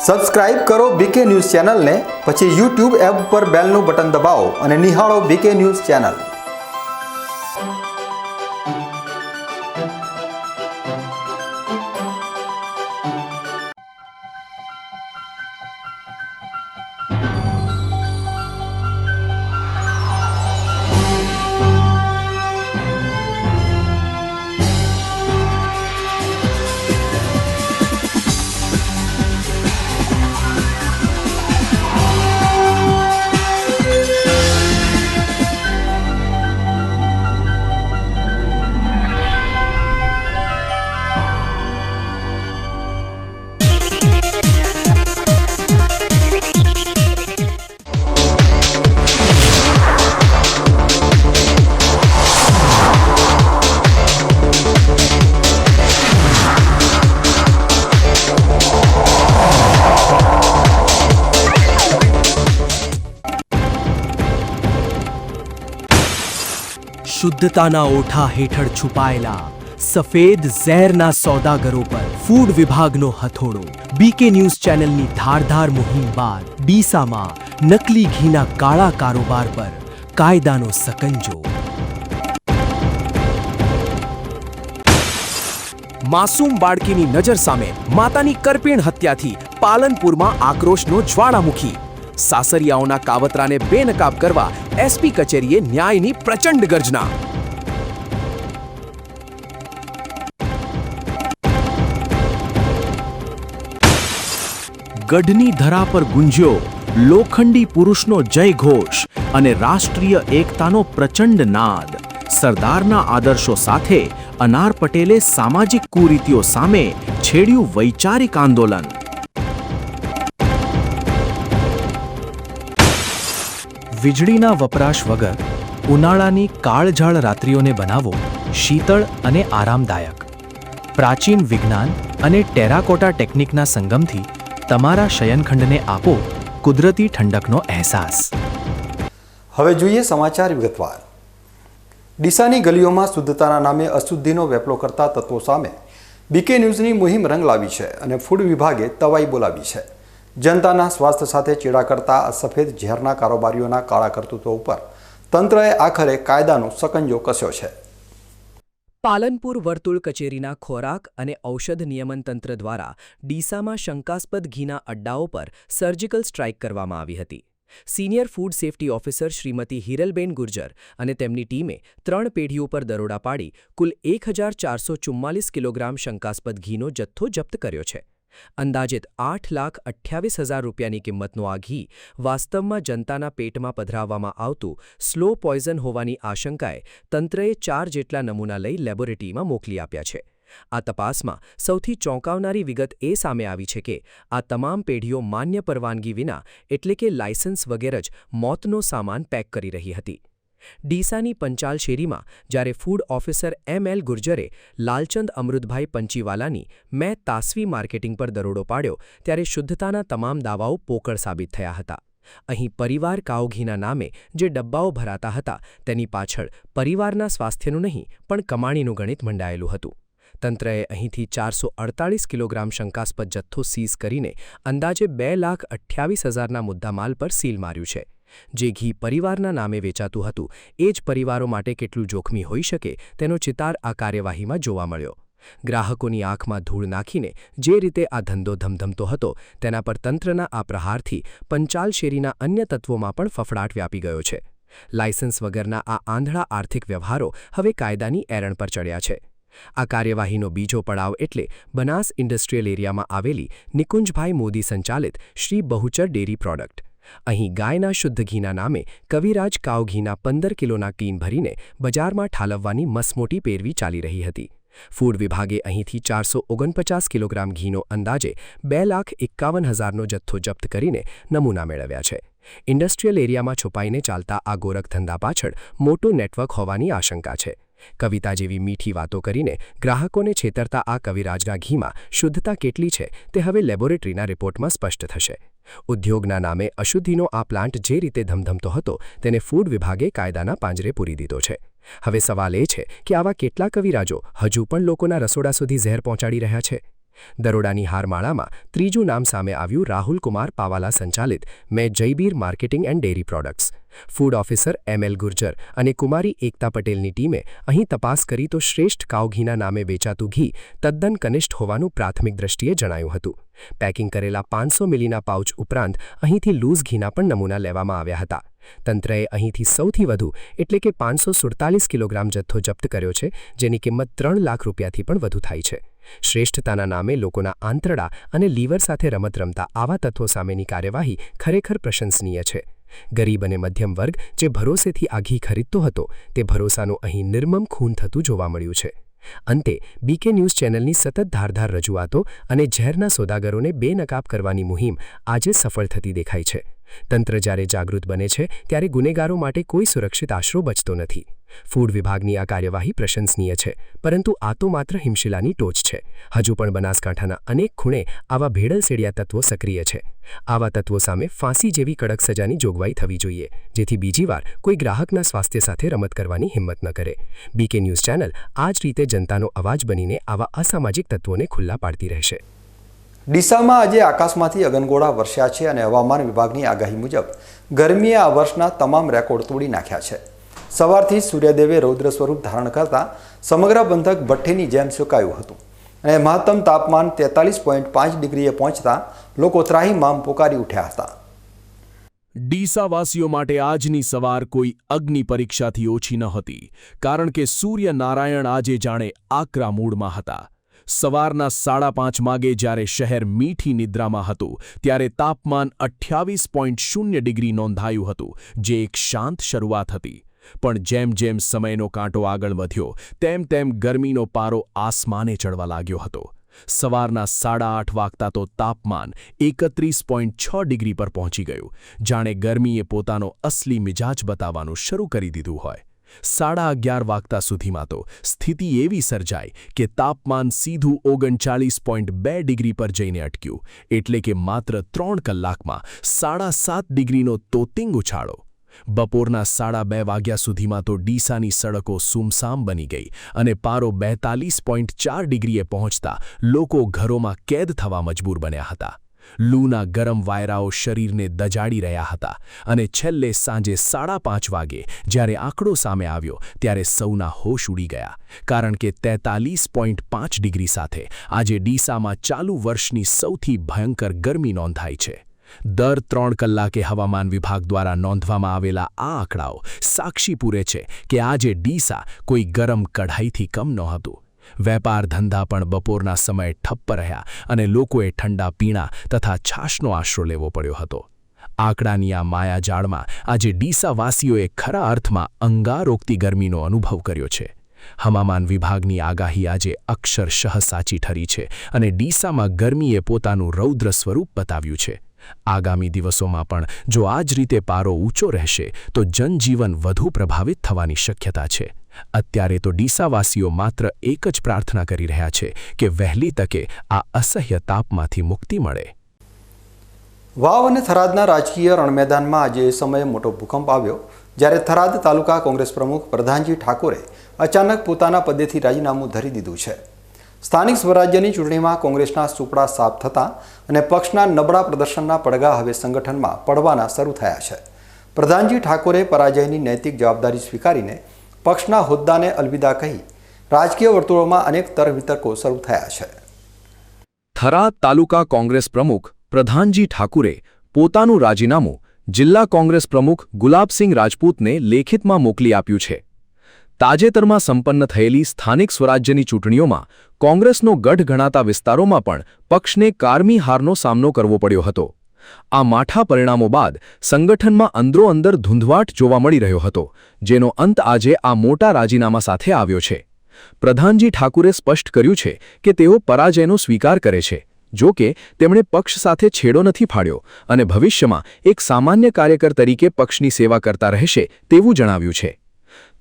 Subscribe કરો બીકે news ચેનલને, પછી YouTube એપ પર બેલનું બટન દબાવો અને નિહાળો બીકે ન્યૂઝ ચેનલ। શુદ્ધતાના ઓઠા હેઠળ છુપાયેલા સફેદ ઝેરના સોદાગરો પર ફૂડ વિભાગનો હથોડો। બીકે ન્યૂઝ ચેનલની ધારદાર મુહિમ બાદ ડીસામાં નકલી ઘીના કાળા કારોબાર પર કાયદાનો સકંજો। માસૂમ બાળકીની નજર સામે માતાની કરપીણ હત્યાથી પાલનપુરમાં આક્રોશનો જ્વાળામુખી। સાસરિયાઓના કાવતરાને બેનકાબ કરવા એસપી કચેરીએ ન્યાયની પ્રચંડ ગર્જના। ગઢની ધરા પર ગુંજ્યો લોખંડી પુરુષનો જય ઘોષ અને રાષ્ટ્રીય એકતાનો પ્રચંડ નાદ। સરદારના આદર્શો સાથે અનાર પટેલે સામાજિક કુરીતિઓ સામે છેડ્યું વૈચારિક આંદોલન। વીજળીના વપરાશ વગર ઉનાળાની કાળઝાળ રાત્રિઓને બનાવો શીતળ અને આરામદાયક। પ્રાચીન વિજ્ઞાન અને ટેરાકોટા ટેકનિકના સંગમથી તમારા શયનખંડને આપો કુદરતી ઠંડકનો અહેસાસ। હવે જોઈએ સમાચાર વિગતવાર। ડીસાની ગલીઓમાં શુદ્ધતાના નામે અશુદ્ધિનો વેપલો કરતા તત્વો સામે બીકે ન્યૂઝની મુહિમ રંગ લાવી છે અને ફૂડ વિભાગે તવાઈ બોલાવી છે। જનતાના સ્વાસ્થ્ય સાથે ચેડા કરતા સફેદ ઝેરના કારોબારીઓના કાળા કરતૂતો ઉપર તંત્રએ આખરે કાયદાનો સકંજો કસ્યો છે। પાલનપુર વર્તુળ કચેરીના ખોરાક અને ઔષધ નિયમન તંત્ર દ્વારા ડીસામાં શંકાસ્પદ ઘીના અડ્ડાઓ પર સર્જિકલ સ્ટ્રાઇક કરવામાં આવી હતી। Senior food safety officer Shrimati Hiralben Gurjar અને તેમની ટીમે 3 પેઢીઓ પર દરોડા પાડી કુલ 1444 કિલોગ્રામ શંકાસ્પદ ઘીનો જથ્થો જપ્ત કર્યો છે। અંદાજિત 8,28,000 રૂપિયાની કિંમતનું આ ઘી વાસ્તવમાં જનતાના પેટમાં પધરાવવામાં આવતું સ્લો પોઈઝન હોવાની આશંકાએ તંત્રએ 4 જેટલા નમૂના લઈ લેબોરેટરીમાં મોકલી આપ્યા છે। આ તપાસમાં સૌથી ચોંકાવનારી વિગત એ સામે આવી છે કે આ તમામ પેઢીઓ માન્ય પરવાનગી વિના એટલે કે લાયસન્સ વગેરે જ મોતનો સામાન પેક કરી રહી હતી। ડીસાની પંચાલ શેરીમાં જ્યારે food officer M.L. ગુર્જરે Lalchand Amrutbhai પંચીવાલાની મેં તાસવી માર્કેટિંગ પર દરોડો પાડ્યો ત્યારે શુદ્ધતાના તમામ દાવાઓ પોકળ સાબિત થયા હતા। અહીં પરિવાર કાઉઘીના નામે જે ડબ્બાઓ ભરાતા હતા તેની પાછળ પરિવારના સ્વાસ્થ્યનું નહીં પણ કમાણીનું ગણિત મંડાયેલું હતું। તંત્રએ અહીંથી 448 કિલોગ્રામ શંકાસ્પદ જથ્થો સીઝ કરીને અંદાજે 2,28,000ના મુદ્દામાલ પર સીલ માર્યું છે। જે ઘી પરિવારના નામે વેચાતું હતું એ જ પરિવારો માટે કેટલું જોખમી હોઈ શકે તેનો ચિતાર આ કાર્યવાહીમાં જોવા મળ્યો। ગ્રાહકોની આંખમાં ધૂળ નાખીને જે રીતે આ ધંધો ધમધમતો હતો તેના પર તંત્રના આ પ્રહારથી પંચાલ શેરીના અન્ય તત્વોમાં પણ ફફડાટ વ્યાપી ગયો છે। લાયસન્સ વગરના આ આંધળા આર્થિક વ્યવહારો હવે કાયદાની એરણ પર ચડ્યા છે। આ કાર્યવાહીનો બીજો પડાવ એટલે બનાસ ઇન્ડસ્ટ્રીયલ એરિયામાં આવેલી નિકુંજભાઈ મોદી સંચાલિત શ્રી બહુચર ડેરી પ્રોડક્ટ। અહીં ગાયના શુદ્ધ ઘીના નામે કવિરાજ કાઉ ઘીના 15 કિલોના ટીન ભરીને બજારમાં ઠાલવવાની મસમોટી પેરવી ચાલી રહી હતી। ફૂડ વિભાગે અહીંથી 449 કિલોગ્રામ ઘીનો અંદાજે 2,51,000નો જથ્થો જપ્ત કરીને નમૂના મેળવ્યા છે। ઇન્ડસ્ટ્રીયલ એરિયામાં છુપાઈને ચાલતા આ ગોરખધંધા પાછળ મોટું નેટવર્ક હોવાની આશંકા છે। કવિતા જેવી મીઠી વાતો કરીને ગ્રાહકોને છેતરતા આ કવિરાજના ઘીમાં શુદ્ધતા કેટલી છે તે હવે લેબોરેટરીના રિપોર્ટમાં સ્પષ્ટ થશે। ઉદ્યોગના નામે અશુદ્ધિનો આ પ્લાન્ટ જે રીતે ધમધમતો હતો તેને ફૂડ વિભાગે કાયદાના પાંજરે પૂરી દીધો છે। હવે સવાલ એ છે કે આવા કેટલા કવિરાજો હજુ પણ લોકોના રસોડા સુધી ઝેર પહોંચાડી રહ્યા છે? દરોડાની હારમાળામાં ત્રીજું નામ સામે આવ્યું રાહુલ કુમાર પાવાલા સંચાલિત મેં Jaybir marketing and dairy products. Food officer ML Gurjar અને કુમારી એકતા પટેલની ટીમે અહીં તપાસ કરી તો શ્રેષ્ઠ કાઉઘીના નામે વેચાતું ઘી તદ્દન કનિષ્ઠ હોવાનું પ્રાથમિક દ્રષ્ટિએ જણાયું હતું. પેકિંગ કરેલા 500 મિલીના પાઉચ ઉપરાંત અહીંથી લૂઝ ઘીના પણ નમૂના લેવામાં આવ્યા હતા. તંત્રએ અહીંથી સૌથી વધુ એટલે કે 547 કિલોગ્રામ જથ્થો જપ્ત કર્યો છે, જેની કિંમત 3 લાખ રૂપિયાથી પણ વધુ થાય છે. શ્રેષ્ઠતાના નામે લોકોના આંતરડા અને લીવર સાથે રમત રમતા આવા તત્વો સામેની કાર્યવાહી ખરેખર પ્રશંસનીય છે. ગરીબ અને મધ્યમ વર્ગ જે ભરોસેથી આ ઘી ખરીદતો હતો, તે ભરોસાનું અહીં નિર્મમ ખૂન થતું જોવા મળ્યું છે. અંતે BK ન્યૂઝ ચેનલની સતત ધારદાર રજૂઆતો અને ઝેરના સોદાગરોને બેનકાબ કરવાની મુહિમ આજે સફળ થતી દેખાય છે. તંત્ર જ્યારે જાગૃત બને છે ત્યારે ગુનેગારો માટે કોઈ સુરક્ષિત આશરો બચતો નથી. ફૂડ વિભાગની આ કાર્યવાહી પ્રશંસનીય છે, પરંતુ આ તો માત્ર હિમશિલાની ટોચ છે. હજુ પણ બનાસકાંઠાના અનેક ખૂણે આવા ભેળસેળિયા તત્વો સક્રિય છે. આવા તત્વો સામે ફાંસી જેવી કડક સજાની જોગવાઈ થવી જોઈએ, જેથી બીજી વાર કોઈ ગ્રાહકના સ્વાસ્થ્ય સાથે રમત કરવાની હિંમત ન કરે. BK ન્યૂઝ ચેનલ આ જ રીતે જનતાનો અવાજ બનીને આવા અસામાજિક તત્વોને ખુલ્લા પાડતી રહેશે. ડીસામાં આજે આકાશમાંથી અગનગોળા વરસ્યા છે અને હવામાન વિભાગની આગાહી મુજબ ગરમીએ આ વર્ષના તમામ રેકોર્ડ તોડી નાખ્યા છે. સવારથી સૂર્યદેવે રૌદ્ર સ્વરૂપ ધારણ કરતા સમગ્ર પંથક ભઠ્ઠીની જેમ સુકાયું હતું અને મહત્તમ તાપમાન 43.5 ડિગ્રીએ પહોંચતા લોકો ત્રાહિમામ પોકારી ઉઠ્યા હતા. ડીસાવાસીઓ માટે આજની સવાર કોઈ અગ્નિ પરીક્ષાથી ઓછી ન હતી, કારણ કે સૂર્યનારાયણ આજે જાણે આકરા મૂડમાં હતા. સવારના 5:30 વાગે જ્યારે શહેર મીઠી નિદ્રામાં હતું, ત્યારે તાપમાન 28.0 ડિગ્રી નોંધાયું હતું, જે એક શાંત શરૂઆત હતી. પણ જેમ જેમ સમયનો કાંટો આગળ વધ્યો, તેમ તેમ ગરમીનો પારો આસમાને ચડવા લાગ્યો હતો. સવારના 8:30 વાગતા તો તાપમાન 31.6 ડિગ્રી પર પહોંચી ગયું, જાણે ગરમીએ પોતાનો અસલી મિજાજ બતાવવાનું શરૂ કરી દીધું હોય. 11:30 વાગતા સુધીમાં તો સ્થિતિ એવી સર્જાઈ કે તાપમાન સીધું 39.2 ડિગ્રી પર જઈને અટક્યું, એટલે કે માત્ર 3 કલાકમાં 7.5 ડિગ્રીનો તોતિંગ ઉછાળો. બપોરના 2:30 વાગ્યા સુધીમાં તો ડીસાની સડકો સુમસામ બની ગઈ અને પારો 42.4 ડિગ્રીએ પહોંચતા લોકો ઘરોમાં કેદ થવા મજબૂર બન્યા હતા. લૂના ગરમ વાયરાઓ શરીરને દજાડી રહ્યા હતા અને છેલ્લે સાંજે 5:30 વાગે જ્યારે આંકડો સામે આવ્યો, ત્યારે સૌના હોશ ઉડી ગયા, કારણ કે 43.5 ડિગ્રી સાથે આજે ડીસામાં ચાલુ વર્ષની સૌથી ભયંકર ગરમી નોંધાઈ છે. દર 3 કલાકે હવામાન વિભાગ દ્વારા નોંધવામાં આવેલા આ આંકડાઓ સાક્ષી પૂરે છે કે આજે ડીસા કોઈ ગરમ કઢાઈથી કમ નહોતું. વેપાર ધંધા પણ બપોરના સમયે ઠપ્પ રહ્યા અને લોકોએ ઠંડા પીણા તથા છાશનો આશરો લેવો પડ્યો હતો. આંકડાની આ માયાજાળમાં આજે ડીસાવાસીઓએ ખરા અર્થમાં અંગારોગતી ગરમીનો અનુભવ કર્યો છે. હવામાન વિભાગની આગાહી આજે અક્ષરશઃ સાચી ઠરી છે અને ડીસામાં ગરમીએ પોતાનું રૌદ્ર સ્વરૂપ બતાવ્યું છે. આગામી દિવસોમાં પણ જો આ જ રીતે પારો ઊંચો રહેશે તો જનજીવન વધુ પ્રભાવિત થવાની શક્યતા છે. અત્યારે તો ડીસાવાસીઓ માત્ર એક જ પ્રાર્થના કરી રહ્યા છે કે વહેલી તકે આ અસહ્ય તાપમાંથી મુક્તિ મળે. વાવ અને થરાદના રાજકીય રણમેદાનમાં આજે એ સમયે મોટો ભૂકંપ આવ્યો, જ્યારે થરાદ તાલુકા કોંગ્રેસ પ્રમુખ પ્રધાનજી ઠાકોરે અચાનક પોતાના પદેથી રાજીનામું ધરી દીધું છે. સ્થાનિક સ્વરાજ્યની ચૂંટણીમાં કોંગ્રેસના સુપડા સાફ થતાં અને પક્ષના નબળા પ્રદર્શનના પડઘા હવે સંગઠનમાં પડવાના શરૂ થયા છે. પ્રધાનજી ઠાકોરે પરાજયની નૈતિક જવાબદારી સ્વીકારીને પક્ષના હોદ્દાને અલવિદા કહી રાજકીય વર્તુળોમાં અનેક તર્ક-વિતર્કો શરૂ થયા છે. થરાદ તાલુકા કોંગ્રેસ પ્રમુખ પ્રધાનજી ઠાકુરે પોતાનું રાજીનામું જિલ્લા કોંગ્રેસ પ્રમુખ ગુલાબસિંહ રાજપૂતને લેખિતમાં મોકલી આપ્યું છે. તાજેતરમાં સંપન્ન થયેલી સ્થાનિક સ્વરાજ્યની ચૂંટણીઓમાં કોંગ્રેસનો ગઢ ગણાતા વિસ્તારોમાં પણ પક્ષને કારમી હારનો સામનો કરવો પડ્યો હતો. આ માઠા પરિણામો બાદ સંગઠનમાં અંદરોઅંદર ધૂંધવાટ જોવા મળી રહ્યો હતો, જેનો અંત આજે આ મોટા રાજીનામા સાથે આવ્યો છે. પ્રધાનજી ઠાકુરે સ્પષ્ટ કર્યું છે કે તેઓ પરાજયનો સ્વીકાર કરે છે. જો કે તેમણે પક્ષ સાથે છેડો નથી ફાડ્યો અને ભવિષ્યમાં એક સામાન્ય કાર્યકર તરીકે પક્ષની સેવા કરતા રહેશે તેવું જણાવ્યું છે.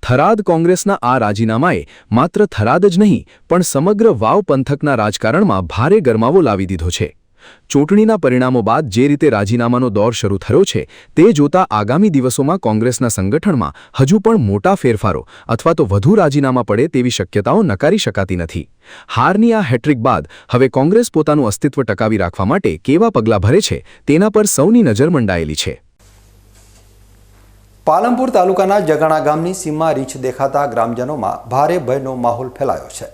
થરાદ કોંગ્રેસના આ રાજીનામાએ માત્ર થરાદ જ નહીં પણ સમગ્ર વાવ પંથકના રાજકારણમાં ભારે ગરમાવો લાવી દીધો છે. ચૂંટણીના પરિણામો બાદ જે રીતે રાજીનામાનો દોર શરૂ થયો છે તે જોતા આગામી દિવસોમાં કોંગ્રેસના સંગઠનમાં હજુ પણ મોટા ફેરફારો અથવા તો વધુ રાજીનામા પડે તેવી શક્યતાઓ નકારી શકાતી નથી. હારની આ હેટ્રિક બાદ હવે કોંગ્રેસ પોતાનું અસ્તિત્વ ટકાવી રાખવા માટે કેવા પગલાં ભરે છે તેના પર સૌની નજર મંડાયેલી છે. પાલનપુર તાલુકાના જગાણા ગામની સીમમાં રીંછ દેખાતા ગ્રામજનોમાં ભારે ભયનો માહોલ ફેલાયો છે.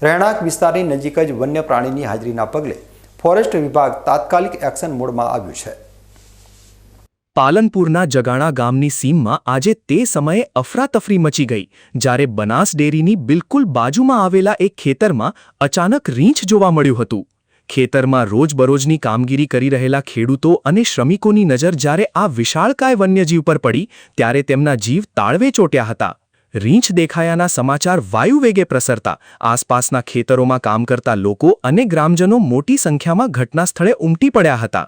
રહેણાંક વિસ્તારની નજીક જ વન્ય પ્રાણીની હાજરીના પગલે ફોરેસ્ટ વિભાગ તાત્કાલિક એક્શન મોડમાં આવ્યું છે. પાલનપુરના જગાણા ગામની સીમમાં આજે તે સમયે અફરાતફરી મચી ગઈ જ્યારે બનાસ ડેરીની બિલકુલ બાજુમાં આવેલા એક ખેતરમાં અચાનક રીંછ જોવા મળ્યું હતું. ખેતરમાં રોજબરોજની કામગીરી કરી રહેલા ખેડૂતો અને શ્રમિકોની નજર જ્યારે આ વિશાળકાય વન્યજીવ પર પડી ત્યારે તેમના જીવ તાળવે ચોટ્યા હતા. રીંછ દેખાયાના સમાચાર વાયુવેગે પ્રસરતા આસપાસના ખેતરોમાં કામ કરતા લોકો અને ગ્રામજનો મોટી સંખ્યામાં ઘટના સ્થળે ઉમટી પડ્યા હતા.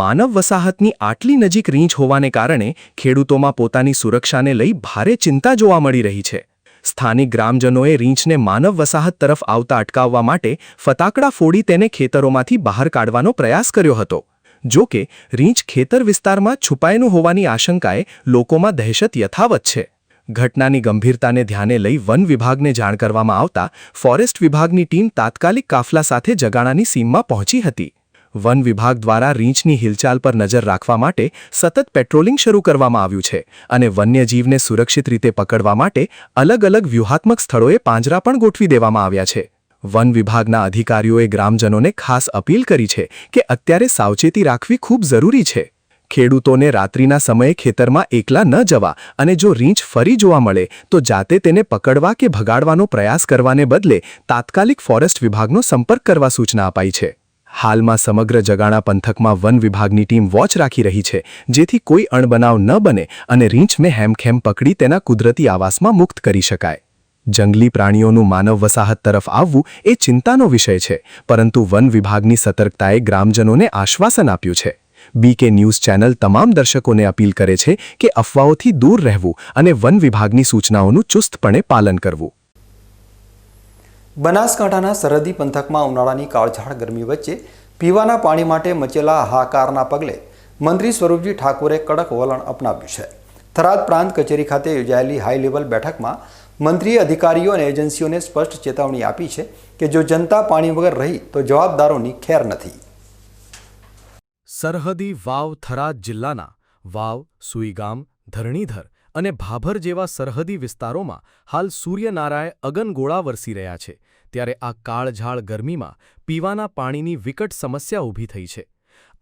માનવ વસાહતની આટલી નજીક રીંછ હોવાને કારણે ખેડૂતોમાં પોતાની સુરક્ષાને લઈ ભારે ચિંતા જોવા મળી રહી છે. સ્થાનિક ગ્રામજનોએ રીંછને માનવ વસાહત તરફ આવતા અટકાવવા માટે ફટાકડા ફોડી તેને ખેતરોમાંથી બહાર કાઢવાનો પ્રયાસ કર્યો હતો. જો કે રીંછ ખેતર વિસ્તારમાં છુપાયેલું હોવાની આશંકાએ લોકોમાં દહેશત યથાવત છે. ઘટનાની ગંભીરતાને ધ્યાને લઈ વન વિભાગને જાણ કરવામાં આવતા ફોરેસ્ટ વિભાગની ટીમ તાત્કાલિક કાફલા સાથે જગાણાની સીમમાં પહોંચી હતી. વન વિભાગ દ્વારા રીંછની હિલચાલ પર નજર રાખવા માટે સતત પેટ્રોલિંગ શરૂ કરવામાં આવ્યું છે અને વન્યજીવને સુરક્ષિત રીતે પકડવા માટે અલગ અલગ વ્યૂહાત્મક સ્થળોએ પાંજરા પણ ગોઠવી દેવામાં આવ્યા છે. વન વિભાગના અધિકારીઓએ ગ્રામજનોને ખાસ અપીલ કરી છે કે અત્યારે સાવચેતી રાખવી ખૂબ જરૂરી છે. ખેડૂતોને રાત્રિના સમયે ખેતરમાં એકલા ન જવા અને જો રીંછ ફરી જોવા મળે તો જાતે તેને પકડવા કે ભગાડવાનો પ્રયાસ કરવાને બદલે તાત્કાલિક ફોરેસ્ટ વિભાગનો સંપર્ક કરવા સૂચના અપાઈ છે. હાલમાં સમગ્ર જગાણા પંથકમાં વન વિભાગની ટીમ વોચ રાખી રહી છે જેથી કોઈ અણબનાવ ન બને અને રીંછને હેમખેમ પકડી તેના કુદરતી આવાસમાં મુક્ત કરી શકાય. જંગલી પ્રાણીઓનું માનવ વસાહત તરફ આવવું એ ચિંતાનો વિષય છે, પરંતુ વન વિભાગની સતર્કતાએ ગ્રામજનોને આશ્વાસન આપ્યું છે. બીકે ન્યૂઝ ચેનલ તમામ દર્શકોને અપીલ કરે છે કે અફવાઓથી દૂર રહેવું અને વન વિભાગની સૂચનાઓનું ચુસ્તપણે પાલન કરવું. બનાસકાંઠાના સરહદી પંથકમાં ઉનાળાની કાળઝાળ ગરમી વચ્ચે પીવાના પાણી માટે મચેલા હાહાકારના પગલે મંત્રી સ્વરૂપજી ઠાકોરે કડક વલણ અપનાવ્યું છે. થરાદ પ્રાંત કચેરી ખાતે યોજાયેલી હાઈ લેવલ બેઠકમાં મંત્રીએ અધિકારીઓ અને એજન્સીઓને સ્પષ્ટ ચેતવણી આપી છે કે જો જનતા પાણી વગર રહી તો જવાબદારોની ખેર નથી. સરહદી વાવ થરાદ જિલ્લાના વાવ, સુઈગામ, ધરણીધર અને ભાભર જેવા સરહદી વિસ્તારોમાં હાલ સૂર્યનારાયણ અગનગોળા વરસી રહ્યા છે. ત્યારે આ કાળઝાળ ગરમીમાં પીવાના પાણીની વિકટ સમસ્યા ઊભી થઈ છે.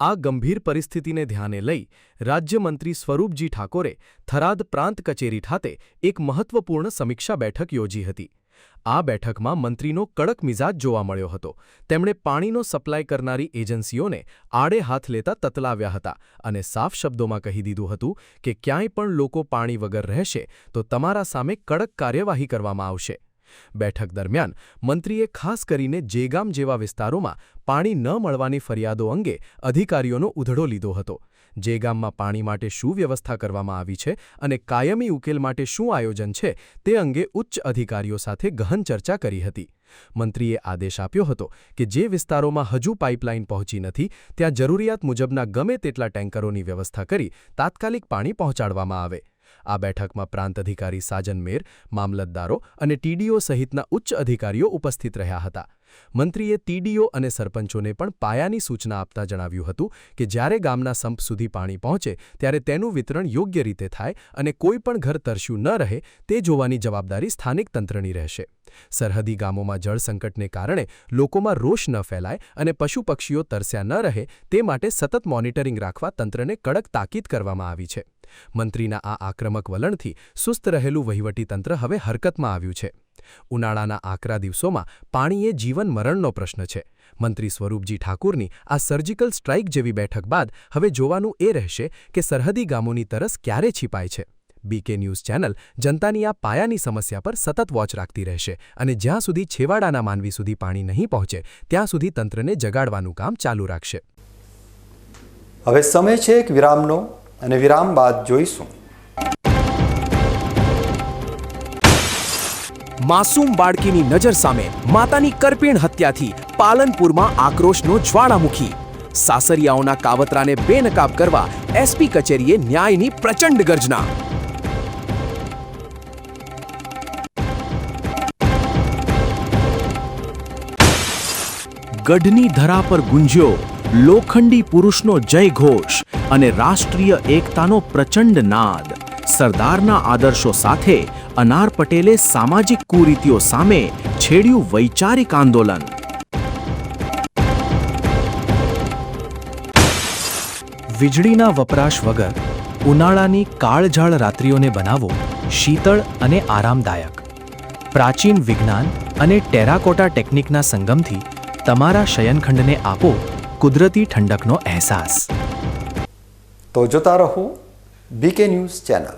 આ ગંભીર પરિસ્થિતિને ધ્યાને લઈ રાજ્યમંત્રી સ્વરૂપજી ઠાકોરે થરાદ પ્રાંત કચેરી ખાતે એક મહત્વપૂર્ણ સમીક્ષા બેઠક યોજી હતી. આ બેઠકમાં મંત્રીનો કડક મિજાજ જોવા મળ્યો હતો. તેમણે પાણીનો સપ્લાય કરનારી એજન્સીઓને આડે હાથ લેતા તતલાવ્યા હતા અને સાફ શબ્દોમાં કહી દીધું હતું કે ક્યાંય પણ લોકો પાણી વગર રહેશે તો તમારા સામે કડક કાર્યવાહી કરવામાં આવશે. બેઠક દરમિયાન મંત્રીએ ખાસ કરીને જેગામ જેવા વિસ્તારોમાં પાણી ન મળવાની ફરિયાદો અંગે અધિકારીઓનો ઉધડો લીધો હતો. જેગામમાં પાણી માટે શું વ્યવસ્થા કરવામાં આવી છે અને કાયમી ઉકેલ માટે શું આયોજન છે તે અંગે ઉચ્ચ અધિકારીઓ સાથે ગહન ચર્ચા કરી હતી. મંત્રીએ આદેશ આપ્યો હતો કે જે વિસ્તારોમાં હજુ પાઇપલાઇન પહોંચી નથી ત્યાં જરૂરિયાત મુજબના ગમે તેટલા ટેન્કરોની વ્યવસ્થા કરી તાત્કાલિક પાણી પહોંચાડવામાં આવે. આ બેઠકમાં પ્રાંત અધિકારી સાજન મેર, મામલતદારો અને ટીડીઓ સહિતના ઉચ્ચ અધિકારીઓ ઉપસ્થિત રહ્યા હતા. મંત્રીએ ટીડીઓ અને સરપંચોને પણ પાયાની સૂચના આપતા જણાવ્યું હતું કે જ્યારે ગામના સંપ સુધી પાણી પહોંચે ત્યારે તેનું વિતરણ યોગ્ય રીતે થાય અને કોઈ પણ ઘર તરસ્યું ન રહે તે જોવાની જવાબદારી સ્થાનિક તંત્રની રહેશે. સરહદી ગામોમાં જળ સંકટને કારણે લોકોમાં રોષ ન ફેલાય અને પશુ પક્ષીઓ તરસ્યા ન રહે તે માટે સતત મોનિટરિંગ રાખવા તંત્રને કડક તાકીદ કરવામાં આવી છે. મંત્રીના આ આક્રમક વલણથી સુસ્ત રહેલું વહીવટીતંત્ર હવે હરકતમાં આવ્યું છે. ઉનાળાના આકરા દિવસોમાં પાણી એ જીવન મરણનો પ્રશ્ન છે. મંત્રી સ્વરૂપજી ઠાકુરની આ સર્જિકલ સ્ટ્રાઇક જેવી બેઠક બાદ હવે જોવાનું એ રહેશે કે સરહદી ગામોની તરસ ક્યારે છીપાય છે. બીકે ન્યૂઝ ચેનલ જનતાની આ પાયાની સમસ્યા પર સતત વોચ રાખતી રહેશે અને જ્યાં સુધી છેવાડાના માનવી સુધી પાણી નહીં પહોંચે ત્યાં સુધી તંત્રને જગાડવાનું કામ ચાલુ રાખશે. હવે સમય છે એક વિરામનો અને વિરામ બાદ જોઈશું. માસૂમ બાળકીની નજર સામે માતાની કરપીણ હત્યાથી પાલનપુરમાં આક્રોશનો જ્વાળામુખી. સાસરિયાઓના કાવતરાને બેનકાબ કરવા એસપી કચેરીએ ન્યાયની પ્રચંડ ગર્જના. ગઢની ધરા પર ગુંજ્યો લોખંડી પુરુષનો જય ઘોષ અને રાષ્ટ્રીય એકતાનો પ્રચંડ નાદ. સરદારના આદર્શો સાથે અનાર પટેલે સામાજિક કુરીતિઓ સામે છેડ્યું વૈચારિક આંદોલન. વીજળીના વપરાશ વગર ઉનાળાની કાળઝાળ રાત્રિઓને બનાવો શીતળ અને આરામદાયક. પ્રાચીન વિજ્ઞાન અને ટેરાકોટા ટેકનિકના સંગમથી તમારા શયનખંડને આપો કુદરતી ઠંડકનો અહેસાસ. તો જોતા રહો બીકે ન્યૂઝ ચેનલ.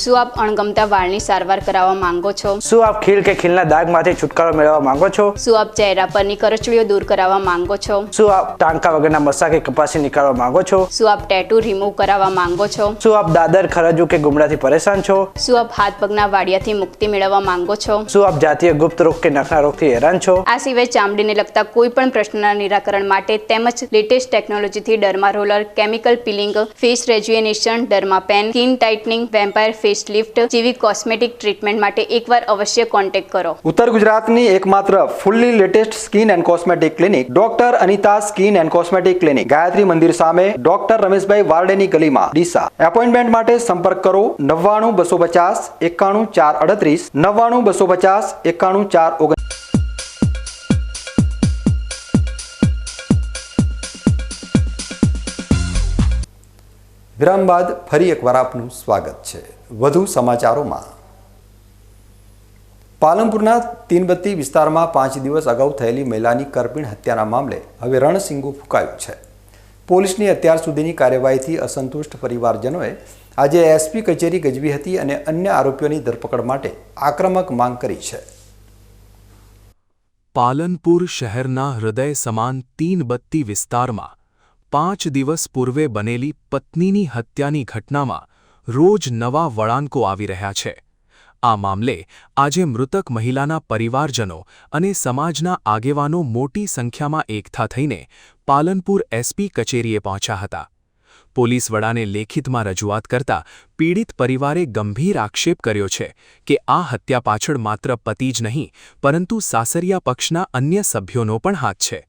શું આપ અણગમતા વાળની સારવાર કરાવવા માંગો છો? શું આપ ખીલ કે ખીલના દાગમાંથી છુટકારો મેળવવા માંગો છો? શું આપ ચહેરા પરની કરચલીઓ દૂર કરાવવા માંગો છો? શું આપ ટાંકા વગરના મસા કે કપાસી નીકાળવા માંગો છો? શું આપ ટેટુ રિમૂવ કરાવવા માંગો છો? શું આપ દાદર ખરજુ કે ગુમડાથી પરેશાન છો? શું આપ હાથ પગના વાડિયાથી મુક્તિ મેળવવા માંગો છો? શું આપ જાતીય ગુપ્ત રોગ કે નખના રોગથી હેરાન છો? આ સિવાય ચામડીને લગતા કોઈ પણ પ્રશ્નના નિરાકરણ માટે તેમજ લેટેસ્ટ ટેકનોલોજીથી derma roller, chemical peeling, face rejuvenation, derma pen, skin tightening, vampire face lift જેવી કોસ્મેટિક ટ્રીટમેન્ટ માટે એકવાર અવશ્ય કોન્ટેક્ટ કરો. ઉત્તર ગુજરાતની એકમાત્ર fully latest skin and cosmetic clinic doctor Anita skin and cosmetic clinic, Gayatri Mandir સામે, ડોક્ટર રમેશભાઈ વારડેની ગલીમાં, ડીસા. એપોઇન્ટમેન્ટ માટે સંપર્ક કરો 99 250 91 438 99 250 91 439. વિરામ બાદ ફરી એકવાર આપનું સ્વાગત છે. વધુ સમાચારોમાં. પાલનપુરના તીનબત્તી વિસ્તારમાં 5 દિવસ અગાઉ થયેલી મહિલાની કરપીણ હત્યાના મામલે હવે રણસિંગુ ફૂંકાયું છે. પોલીસની અત્યાર સુધીની કાર્યવાહીથી અસંતુષ્ટ પરિવારજનોએ આજે એસપી કચેરી ગજવી હતી અને અન્ય આરોપીઓની ધરપકડ માટે આક્રમક માંગ કરી છે. પાલનપુર શહેરના હૃદય સમાન તીનબત્તી વિસ્તારમાં 5 દિવસ પૂર્વે બનેલી પત્નીની હત્યાની ઘટનામાં રોજ નવા વળાંકો આવી રહ્યા છે. આ મામલે આજે મૃતક મહિલાના પરિવારજનો અને સમાજના આગેવાનો મોટી સંખ્યામાં એકઠા થઈને પાલનપુર એસપી કચેરીએ પહોંચ્યા હતા. પોલીસ વડાને લેખિતમાં રજૂઆત કરતા પીડિત પરિવારે ગંભીર આક્ષેપ કર્યો છે કે આ હત્યા પાછળ માત્ર પતિ જ નહીં પરંતુ સાસરિયા પક્ષના અન્ય સભ્યોનો પણ હાથ છે.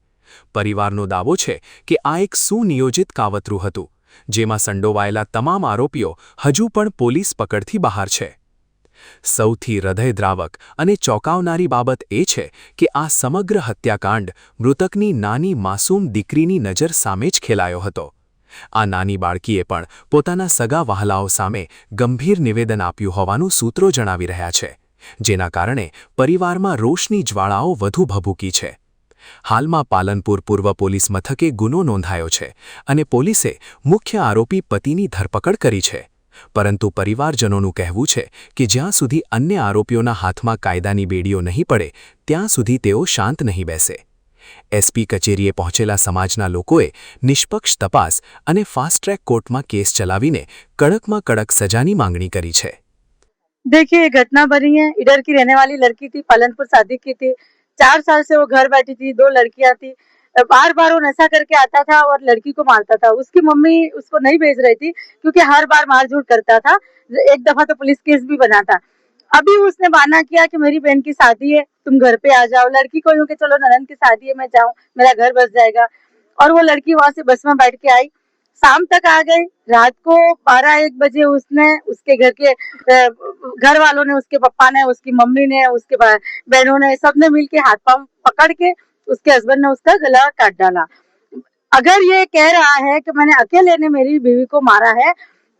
પરિવારનો દાવો છે કે આ એક સુનિયોજિત કાવતરું હતું, જેમાં સંડોવાયેલા તમામ આરોપીઓ હજુ પણ પોલીસ પકડથી બહાર છે. સૌથી હૃદયદ્રાવક અને ચોંકાવનારી બાબત એ છે કે આ સમગ્ર હત્યાકાંડ મૃતકની નાની માસૂમ દીકરીની નજર સામે જ ખેલાયો હતો. આ નાની બાળકીએ પણ પોતાના સગા વહાલાઓ સામે ગંભીર નિવેદન આપ્યું હોવાનું સૂત્રો જણાવી રહ્યા છે, જેના કારણે પરિવારમાં રોષની જ્વાળાઓ વધુ ભભૂકી છે. હાલમાં પાલનપુર પૂર્વ પોલીસ મથકે ગુનો નોંધાયો છે અને પોલીસે મુખ્ય આરોપી પતિની ધરપકડ કરી છે. પરંતુ પરિવારજનોનું કહેવું છે કે જ્યાં સુધી અન્ય આરોપીઓના હાથમાં કાયદાની બેડીઓ નહીં પડે ત્યાં સુધી તેઓ શાંત નહીં બેસે. એસપી કચેરીએ પહોંચેલા સમાજના લોકોએ નિષ્પક્ષ તપાસ અને ફાસ્ટ ટ્રેક કોર્ટમાં કેસ ચલાવીને કડકમાં કડક સજાની માંગણી કરી છે. देखिए, ये घटना बनी है. इधर की रहने वाली लड़की थी, पालनपुर शादी की थी. 4 साल से वो घर बैठी थी. 2 लड़कियां थी. बार बार वो नशा करके आता था और लड़की को मारता था. उसकी मम्मी उसको नहीं भेज रही थी क्योंकि हर बार मारझूट करता था. एक दफा तो पुलिस केस भी बना था. अभी उसने बहाना किया कि मेरी बहन की शादी है, तुम घर पे आ जाओ. लड़की को यूं कि चलो ननद की शादी है, मैं जाऊं, मेरा घर बस जाएगा. और वो लड़की वहां से बस में बैठ के आई. शाम तक आ गई. रात को 12-1 बजे उसने उसके घर वालों ने, उसके पप्पा ने, उसकी मम्मी ने, उसके बहनों ने, सबने मिलके हाथ पांव पकड़ के उसके हस्बैंड ने उसका गला काट डाला. अगर ये कह रहा है कि मैंने अकेले ने मेरी बीवी को मारा है,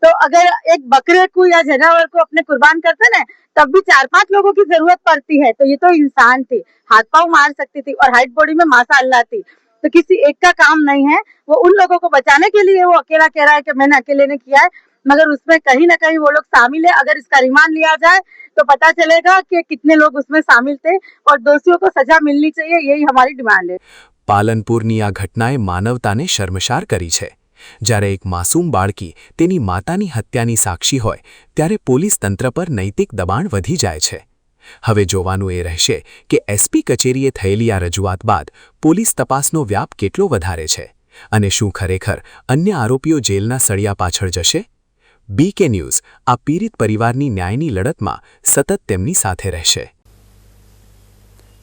तो अगर एक बकरे को या जानवर को अपने कुर्बान करते ना, तब भी 4-5 लोगों की जरूरत पड़ती है. तो ये तो इंसान थी, हाथ पांव मार सकती थी और हाइट बॉडी में माशाअल्लाह थी. तो किसी एक का काम नहीं है. वो उन लोगों को बचाने के लिए वो अकेला कह रहा है कि मैंने अकेले ने किया है, मगर उसमें कहीं ना कहीं वो लोग शामिल है. अगर इसका रिमांड लिया जाए तो पता चलेगा कि कितने लोग उसमें शामिल थे और दोषियों को सजा मिलनी चाहिए. यही हमारी डिमांड है. પાલનપુરની આ ઘટનાએ માનવતાને શર્મસાર કરી છે. જ્યારે એક માસૂમ બાળકી તેની માતાની હત્યાની સાક્ષી હોય ત્યારે પોલીસ તંત્ર પર નૈતિક દબાણ વધી જાય છે. હવે જોવાનું એ રહેશે કે એસપી કચેરીએ થયેલી આ રજૂઆત બાદ પોલીસ તપાસનો વ્યાપ કેટલો વધારે છે અને શું ખરેખર અન્ય આરોપીઓ જેલના સળિયા પાછળ જશે? બીકે ન્યૂઝ આ પીડિત પરિવારની ન્યાયની લડતમાં સતત તેમની સાથે રહેશે.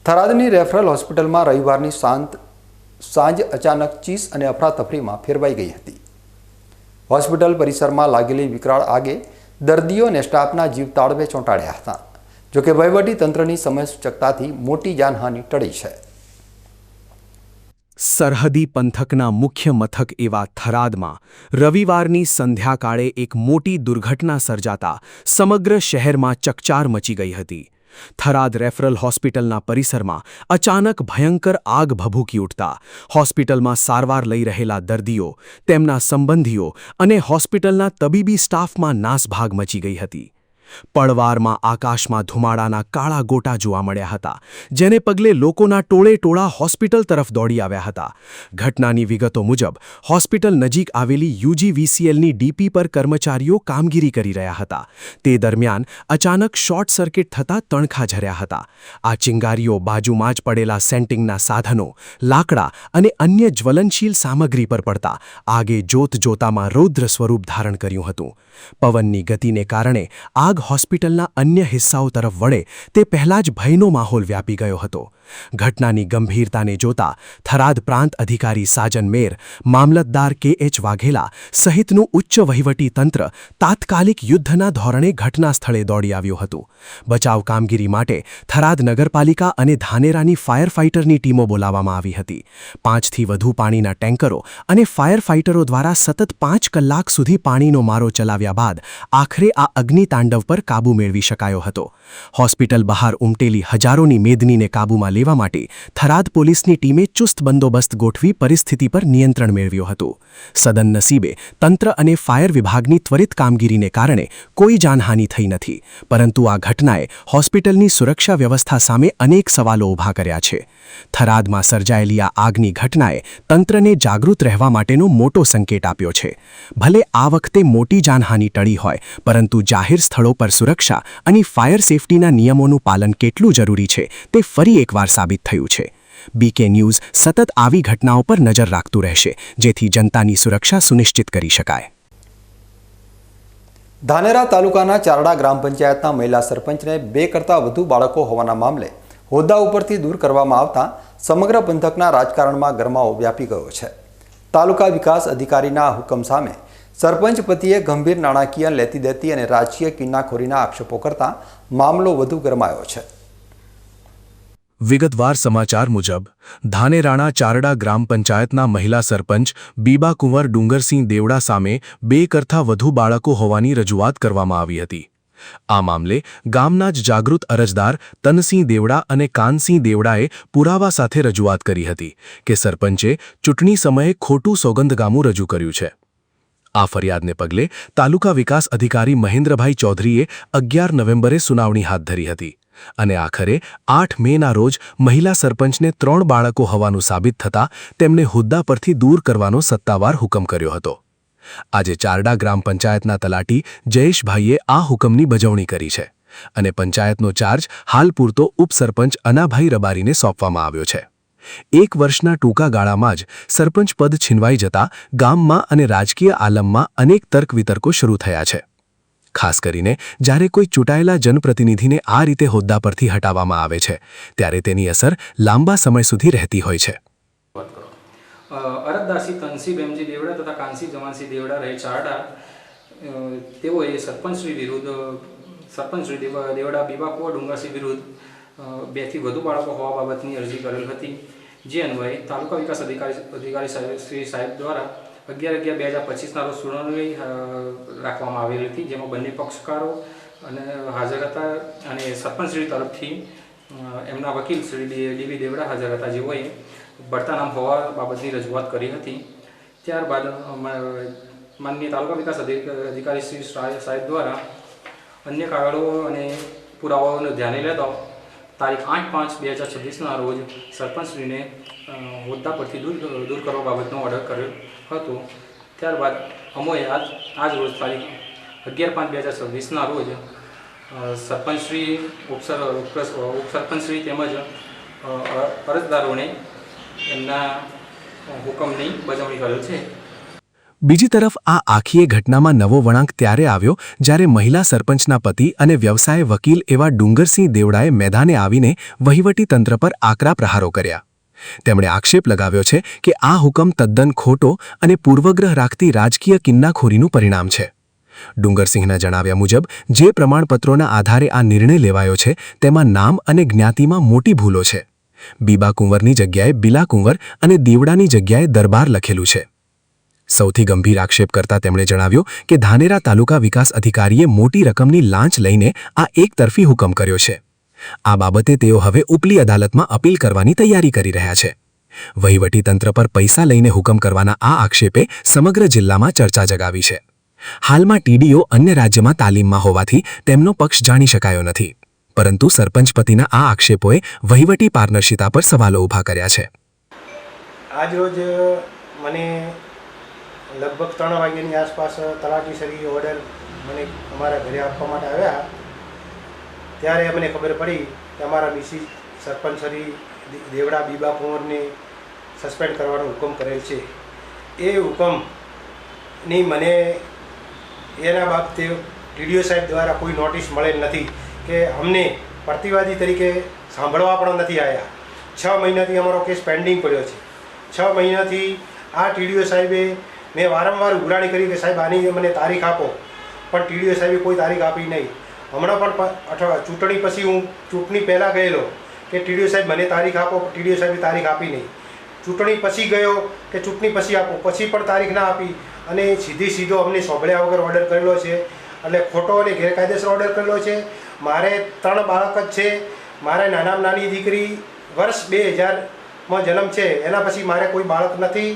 થરાદની રેફરલ હોસ્પિટલમાં રવિવારની સાંજ અચાનક ચીસ અને અફરાતફરીમાં ફેરવાઈ ગઈ હતી. હોસ્પિટલ પરિસરમાં લાગેલી વિકરાળ આગે દર્દીઓ અને સ્ટાફના જીવ તાળવે ચોંટાડ્યા હતા. જોકે વહીવટી તંત્રની સમયસૂચકતાથી મોટી જાનહાનિ ટળી છે. સરહદી પંથકના મુખ્ય મથક એવા થરાદમાં રવિવારની સંધ્યાકાળે એક મોટી દુર્ઘટના સર્જાતા સમગ્ર શહેરમાં ચકચાર મચી ગઈ હતી. થરાદ રેફરલ હોસ્પિટલના પરિસરમાં અચાનક ભયંકર આગ ભભૂકી ઉઠતા હોસ્પિટલમાં સારવાર લઈ રહેલા દર્દીઓ, તેમના સંબંધીઓ અને હોસ્પિટલના તબીબી સ્ટાફમાં નાસભાગ મચી ગઈ હતી. પળવારમાં આકાશમાં ધુમાડાના કાળા ગોટા જોવા મળ્યા હતા, જેને પગલે લોકોના ટોળે ટોળા હોસ્પિટલ તરફ દોડી આવ્યા હતા. ઘટનાની વિગતો મુજબ હોસ્પિટલ નજીક આવેલી UGVCLની DP પર કર્મચારીઓ કામગીરી કરી રહ્યા હતા. તે દરમિયાન અચાનક શોર્ટ સર્કિટ થતાં તણખા ઝર્યા હતા. આ ચિંગારીઓ બાજુમાં જ પડેલા સેન્ટિંગના સાધનો, લાકડા અને અન્ય જ્વલનશીલ સામગ્રી પર પડતા આગે જોતજોતામાં રૌદ્ર સ્વરૂપ ધારણ કર્યું હતું. પવનની ગતિને કારણે આગ હોસ્પિટલના અન્ય હિસ્સાઓ તરફ વળે તે પહેલાં જ ભયનો માહોલ વ્યાપી ગયો હતો. ઘટનાની ગંભીરતાને જોતા થરાદ પ્રાંત અધિકારી સાજન મેર, મામલતદાર KH વાઘેલા સહિતનું ઉચ્ચ વહીવટી તંત્ર તાત્કાલિક યુદ્ધના ધોરણે ઘટના સ્થળે દોડી આવ્યું હતું. બચાવ કામગીરી માટે થરાદ નગરપાલિકા અને ધાનેરાની ફાયર ફાઇટરની ટીમો બોલાવવામાં આવી હતી. 5થી વધુ પાણીના ટેન્કરો અને ફાયર ફાઇટરો દ્વારા સતત 5 કલાક સુધી પાણીનો મારો ચલાવ્યા બાદ આખરે આ અગ્નિતાંડવ પર કાબૂ મેળવી શકાયો હતો. હોસ્પિટલ બહાર ઉમટેલી હજારોની મેદનીને કાબૂમાં લેવા માટે થરાદ પોલીસની ટીમે ચુસ્ત બંદોબસ્ત ગોઠવી પરિસ્થિતિ પર નિયંત્રણ મેળવ્યું હતું. સદનસીબે તંત્ર અને ફાયર વિભાગની ત્વરિત કામગીરીને કારણે કોઈ જાનહાનિ થઈ નથી, પરંતુ આ ઘટનાએ હોસ્પિટલની સુરક્ષા વ્યવસ્થા સામે અનેક સવાલો ઊભા કર્યા છે. થરાદમાં સર્જાયેલી આ આગની ઘટનાએ તંત્રને જાગૃત રહેવા માટેનો મોટો સંકેત આપ્યો છે. ભલે આ વખતે મોટી જાનહાનિ ટળી હોય, પરંતુ જાહેર સ્થળો પર સુરક્ષા અને ફાયર સેફટીના નિયમોનું પાલન કેટલું જરૂરી છે તે ફરી એકવાર સાબિત થયું છે. બીકે ન્યૂઝ સતત આવી ઘટનાઓ પર નજર રાખતું રહેશે, જેથી જનતાની સુરક્ષા સુનિશ્ચિત કરી શકાય. ધાનેરા તાલુકાના ચારડા ગ્રામ પંચાયતના મહિલા સરપંચને 2 કરતાં વધુ બાળકો હોવાના મામલે હોદ્દા ઉપરથી દૂર કરવામાં આવતા સમગ્ર પંથકના રાજકારણમાં ગરમાવો વ્યાપી ગયો છે. તાલુકા વિકાસ અધિકારીના હુકમ સામે સરપંચ પતિએ ગંભીર નાણાકીય લેતી દેતી અને રાજકીય કિન્નાખોરીના આક્ષેપો કરતા મામલો વધુ ગરમાયો છે. વિગતવાર સમાચાર મુજબ ધાનેરાના ચારડા ગ્રામ પંચાયતના મહિલા સરપંચ બીબા કુંવર ડુંગરસિંહ દેવડા સામે 2 કરતાં વધુ બાળકો હોવાની રજૂઆત કરવામાં આવી હતી. આ મામલે ગામના જ જાગૃત અરજદાર તનસિંહ દેવડા અને કાનસિંહ દેવડાએ પુરાવા સાથે રજૂઆત કરી હતી કે સરપંચે ચૂંટણી સમયે ખોટું સોગંદનામું રજૂ કર્યું છે. આ ફરિયાદને પગલે તાલુકા વિકાસ અધિકારી મહેન્દ્રભાઈ ચૌધરીએ 11 નવેમ્બરે સુનાવણી હાથ ધરી હતી અને આખરે 8 મેના રોજ મહિલા સરપંચને 3 બાળકો હોવાનું સાબિત થતાં તેમને હોદ્દા પરથી દૂર કરવાનો સત્તાવાર હુકમ કર્યો હતો. આજે ચારડા ગ્રામ પંચાયતના તલાટી જયેશભાઈએ આ હુકમની બજવણી કરી છે અને પંચાયતનો ચાર્જ હાલ પૂરતો ઉપસરપંચ અનાભાઈ રબારીને સોંપવામાં આવ્યો છે. 1 વર્ષના ટૂંકા ગાળામાં જ સરપંચ પદ છીનવાઈ જતા ગામમાં અને રાજકીય આલમમાં અનેક તર્ક વિતર્કો શરૂ થયા છે. ખાસ કરીને જ્યારે કોઈ ચૂંટાયેલા જનપ્રતિનિધિને આ રીતે હોદ્દા પરથી હટાવવામાં આવે છે ત્યારે તેની અસર લાંબા સમય સુધી રહેતી હોય છે. અરજદારશ્રી તનસિંહ ભીમજી દેવડા તથા કાનસિંહ જમાનસિંહ દેવડા રહે ચારડા, તેઓએ સરપંચશ્રી દેવડા બીબા કુંવર ડુંગરસિંહ વિરુદ્ધ 2 થી વધુ બાળકો હોવા બાબતની અરજી કરેલ હતી. જે અન્વયે તાલુકા વિકાસ અધિકારી સાહેબ દ્વારા 11/11/2025ના રોજ સુનાવણી રાખવામાં આવેલી હતી, જેમાં બંને પક્ષકારો અને હાજર હતા અને સરપંચશ્રી તરફથી એમના વકીલ શ્રી DB દેવડા હાજર હતા, જેઓએ બઢતા નામ હોવા બાબતની રજૂઆત કરી હતી. ત્યારબાદ માનનીય તાલુકા વિકાસ અધિકારી શ્રી સાહેબ દ્વારા અન્ય કાગળો અને પુરાવાઓને ધ્યાને લેતા તારીખ 8/5/2026ના રોજ સરપંચશ્રીને હોદ્દા પરથી દૂર કરવા બાબતનો ઓર્ડર કર્યો હતો. ત્યારબાદ અમોએ આજ રોજ તારીખ 11/5/2026ના રોજ સરપંચશ્રી ઉપસરપંચશ્રી તેમજ અરજદારોને એમના હુકમની બજાવણી કરેલ છે. બીજી તરફ આ આખીએ ઘટનામાં નવો વળાંક ત્યારે આવ્યો જ્યારે મહિલા સરપંચના પતિ અને વ્યવસાય વકીલ એવા ડુંગરસિંહ દેવડાએ મેદાને આવીને વહીવટી તંત્ર પર આકરા પ્રહારો કર્યા. તેમણે આક્ષેપ લગાવ્યો છે કે આ હુકમ તદ્દન ખોટો અને પૂર્વગ્રહ રાખતી રાજકીય કિન્નાખોરીનું પરિણામ છે. ડુંગરસિંહના જણાવ્યા મુજબ જે પ્રમાણપત્રોના આધારે આ નિર્ણય લેવાયો છે તેમાં નામ અને જ્ઞાતિમાં મોટી ભૂલો છે. બીબા કુંવરની જગ્યાએ બિલા કુંવર અને દીવડાની જગ્યાએ દરબાર લખેલું છે. સૌથી ગંભીર આક્ષેપ કરતા તેમણે જણાવ્યું કે ધાનેરા તાલુકા વિકાસ અધિકારીએ મોટી રકમની લાંચ લઈને આ એકતરફી હુકમ કર્યો છે. આ બાબતે તેઓ હવે ઉપલી અદાલતમાં અપીલ કરવાની તૈયારી કરી રહ્યા છે. વહીવટીતંત્ર પર પૈસા લઈને હુકમ કરવાના આ આક્ષેપે સમગ્ર જિલ્લામાં ચર્ચા જગાવી છે. હાલમાં ટીડીઓ અન્ય રાજ્યમાં તાલીમમાં હોવાથી તેમનો પક્ષ જાણી શકાયો નથી, પરંતુ સરપંચ પતિના આ આક્ષેપોએ વહીવટી પારદર્શિતા પર સવાલો ઊભા કર્યા છે. આજ રોજ મને લગભગ 3 વાગ્યાની આસપાસ તલાટીશ્રી ઓર્ડર મને અમારા ઘરે આપવા માટે આવ્યા. ત્યારે મને ખબર પડી કે અમારા મિસિસ સરપંચશ્રી દેવડા બીબા કુંવરને સસ્પેન્ડ કરવાનો હુકમ કરેલ છે. એ હુકમની મને એના બાબતે ટીડીઓ સાહેબ દ્વારા કોઈ નોટિસ મળેલ નથી કે અમને પ્રતિવાદી તરીકે સાંભળવા પણ નથી આવ્યા. 6 મહિનાથી અમારો કેસ પેન્ડિંગ પડ્યો છે. 6 મહિનાથી આ ટીડીઓ સાહેબે મેં વારંવાર ઉઘરાણી કરી કે સાહેબ આની મને તારીખ આપો, પણ ટીડીઓ સાહેબે કોઈ તારીખ આપી નહીં. હમણાં પણ ચૂંટણી પછી હું ચૂંટણી પહેલાં ગયેલો કે ટીડીઓ સાહેબ મને તારીખ આપો, ટીડીઓ સાહેબે તારીખ આપી નહીં. ચૂંટણી પછી ગયો કે ચૂંટણી પછી આપો, પછી પણ તારીખ ના આપી અને સીધો અમને સોંભળ્યા વગર ઓર્ડર કરેલો છે. એટલે ખોટો અને ગેરકાયદેસર ઓર્ડર કરેલો છે. મારે 3 બાળક જ છે. મારે નાનામાં નાની દીકરી વર્ષ 2000માં જન્મ છે, એના પછી મારે કોઈ બાળક નથી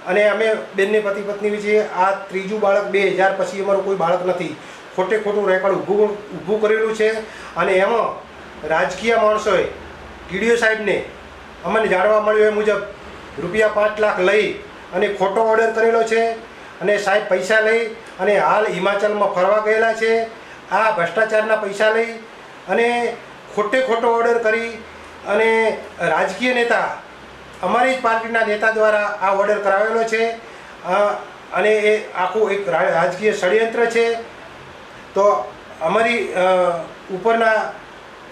અને અમે બંને પતિ પત્ની છીએ. આ ત્રીજું બાળક 2000 પછી અમારું કોઈ બાળક નથી. ખોટું રેકોર્ડ ઊભું કરેલું છે. અને એમાં રાજકીય માણસોએ ટીડીઓ સાહેબને અમને જાણવા મળ્યું એ મુજબ ₹5 લાખ લઈ અને ખોટો ઓર્ડર કરેલો છે. અને સાહેબ પૈસા લઈ અને હાલ હિમાચલમાં ફરવા ગયેલા છે. આ ભ્રષ્ટાચારના પૈસા લઈ અને ખોટો ઓર્ડર કરી અને રાજકીય નેતા અમારી જ પાર્ટીના નેતા દ્વારા આ ઓર્ડર કરાવેલો છે. અને એ આખું એક રાજકીય ષડયંત્ર છે. તો અમારી ઉપરના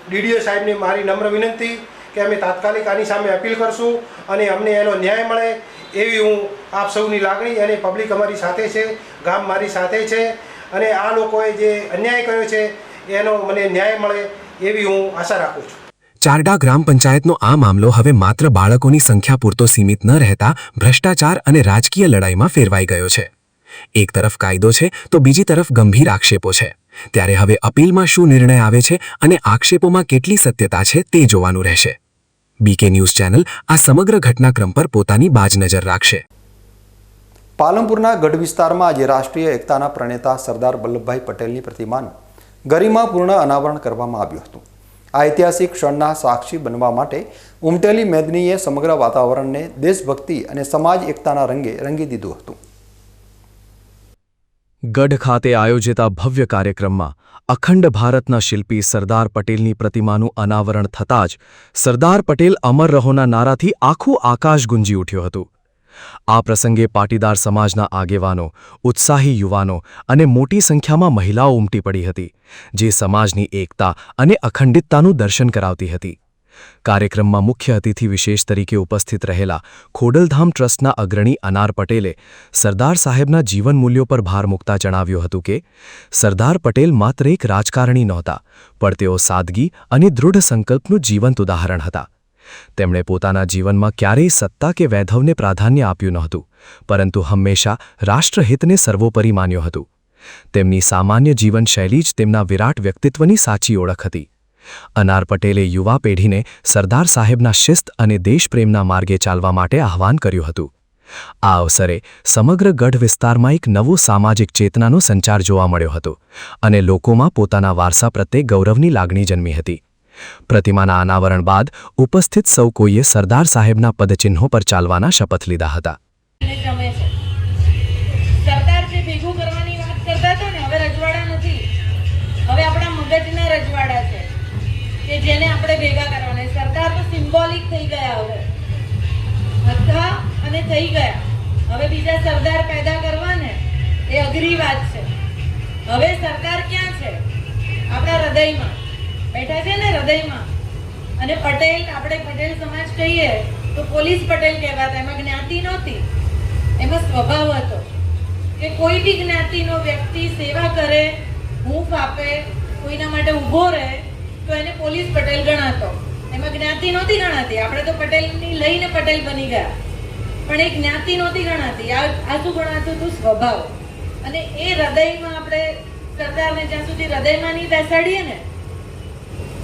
ડીડીઓ સાહેબને મારી નમ્ર વિનંતી કે અમે તાત્કાલિક આની સામે અપીલ કરશું અને અમને એનો ન્યાય મળે એવી હું આપ સૌની લાગણી, અને પબ્લિક અમારી સાથે છે, ગામ મારી સાથે છે, અને આ લોકોએ જે અન્યાય કર્યો છે એનો મને ન્યાય મળે એવી હું આશા રાખું છું. ચારડા ગ્રામ પંચાયતનો આ મામલો હવે માત્ર બાળકોની સંખ્યા પૂરતો સીમિત ન રહેતા ભ્રષ્ટાચાર અને રાજકીય લડાઈમાં ફેરવાઈ ગયો છે. એક તરફ કાયદો છે તો બીજી તરફ ગંભીર આક્ષેપો છે. ત્યારે હવે અપીલમાં શું નિર્ણય આવે છે અને આક્ષેપોમાં કેટલી સત્યતા છે તે જોવાનું રહેશે. બીકે ન્યૂઝ ચેનલ આ સમગ્ર ઘટનાક્રમ પર પોતાની બાજ નજર રાખશે. પાલનપુરના ગઢ વિસ્તારમાં આજે રાષ્ટ્રીય એકતાના પ્રણેતા સરદાર વલ્લભભાઈ પટેલની પ્રતિમાનું ગરિમાપૂર્ણ અનાવરણ કરવામાં આવ્યું હતું. આ ઐતિહાસિક ક્ષણના સાક્ષી બનવા માટે ઉમટેલી મેદનીએ સમગ્ર વાતાવરણને દેશભક્તિ અને સમાજ એકતાના રંગે રંગી દીધું હતું. ગઢ ખાતે આયોજિત આ ભવ્ય કાર્યક્રમમાં અખંડ ભારતના શિલ્પી સરદાર પટેલની પ્રતિમાનું અનાવરણ થતાં જ સરદાર પટેલ અમર રહોના નારાથી આખું આકાશ ગુંજી ઉઠ્યું હતું. આ પ્રસંગે પાટીદાર સમાજના આગેવાનો, ઉત્સાહી યુવાનો અને મોટી સંખ્યામાં મહિલાઓ ઉમટી પડી હતી, જે સમાજની એકતા અને અખંડિતતાનું દર્શન કરાવતી હતી. કાર્યક્રમમાં મુખ્ય અતિથિ વિશેષ તરીકે ઉપસ્થિત રહેલા ખોડલધામ ટ્રસ્ટના અગ્રણી અનાર પટેલે સરદાર સાહેબના જીવન મૂલ્યો પર ભાર મૂકતા જણાવ્યું હતું કે સરદાર પટેલ માત્ર એક રાજકારણી નહોતા, પણ તેઓ સાદગી અને દૃઢ સંકલ્પનું જીવંત ઉદાહરણ હતા. તેમણે પોતાના જીવનમાં ક્યારેય સત્તા કે વૈભવને પ્રાધાન્ય આપ્યું નહોતું, પરંતુ હંમેશા રાષ્ટ્રહિતને સર્વોપરી માન્યું હતું. તેમની સામાન્ય જીવનશૈલી જ તેમના વિરાટ વ્યક્તિત્વની સાચી ઓળખ હતી. અનાર પટેલે યુવા પેઢીને સરદાર સાહેબના શિસ્ત અને દેશપ્રેમના માર્ગે ચાલવા માટે આહ્વાન કર્યું હતું. આ અવસરે સમગ્ર ગઢ વિસ્તારમાં એક નવો સામાજિક ચેતનાનો સંચાર જોવા મળ્યો હતો અને લોકોમાં પોતાના વારસા પ્રત્યે ગૌરવની લાગણી જન્મી હતી. પ્રતિમાના અનાવરણ બાદ ઉપસ્થિત સૌ કોઈએ સરદાર સાહેબના પદચિહ્નો પર ચાલવાના શપથ લીધા હતા. જેને આપણે ભેગા કરવાના. સરકાર તો સિમ્બોલિક થઈ ગયા હવે, હતા અને થઈ ગયા. હવે બીજા સરદાર પેદા કરવા ને એ અઘરી વાત છે. હવે સરકાર ક્યાં છે? આપણા હૃદયમાં બેઠા છે ને, હૃદયમાં. અને પટેલ, આપણે પટેલ સમાજ કહીએ તો પોલીસ પટેલ કહેવાતા. એમાં જ્ઞાતિ નહોતી, એમાં સ્વભાવ હતો કે કોઈ બી જ્ઞાતિનો વ્યક્તિ સેવા કરે, હૂંફ આપે, કોઈના માટે ઊભો રહે તો એને પોલીસ પટેલ ગણાતો. એમાં જ્ઞાતિ નહોતી ગણાતી. આપણે તો પટેલની લઈને પટેલ બની ગયા, પણ એ જ્ઞાતિ નહોતી ગણાતી. આ શું ગણાતું હતું? સ્વભાવ. અને એ હૃદયમાં આપણે સરદારને જ્યાં સુધી હૃદયમાં નહીં બેસાડીએ ને